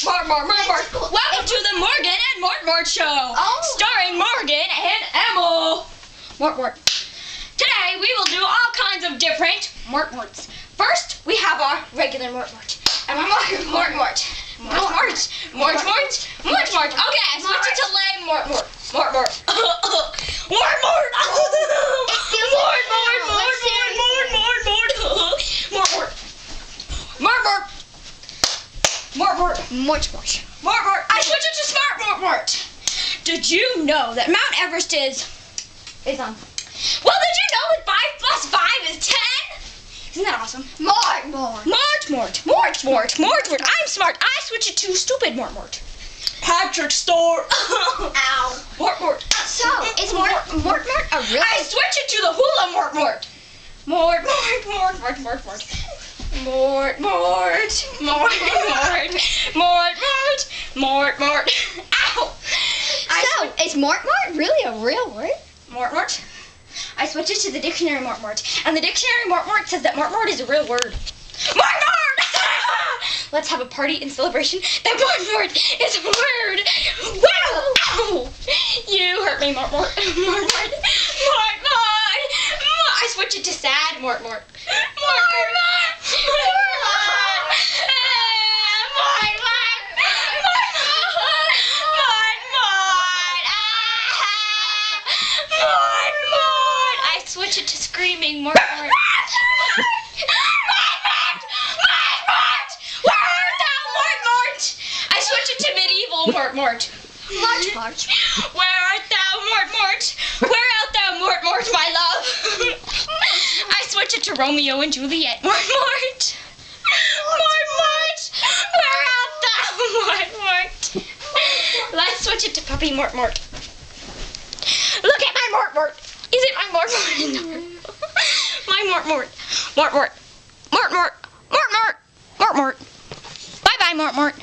Welcome to the Morgan and Mort Show, starring Morgan and Emil. Mort. Today we will do all kinds of different Morts. First, we have our regular Mort. And our Mort. Okay, I switch it to lame Mort. Mort. I switch it to smart Mort. Did you know that Mount Everest is on? Well, did you know that 5 plus 5 is 10? Isn't that awesome? Mort. I'm smart. I switch it to stupid Mort. Patrick Store. Ow. Mort. So, is Mort a real? I switch it to the hula Mort. Mort. Ow. So, is Mort really a real word? Mort. I switch it to the dictionary Mort. And the dictionary Mort says that Mort is a real word. Mort! Let's have a party in celebration that Mort is a word. Wow! Ow! You hurt me, Mort. I switch it to sad Mort. I switch it to screaming Mort. Where art thou, Mort? I switch it to medieval Mort. March. Where art thou, Mort? Where art thou, Mort, my love? I switch it to Romeo and Juliet. Mort. Where art thou, Mort? Let's switch it to puppy Mort. Look at my Mort. Is it my Mort? My Mort. Mort. Bye-bye, Mort.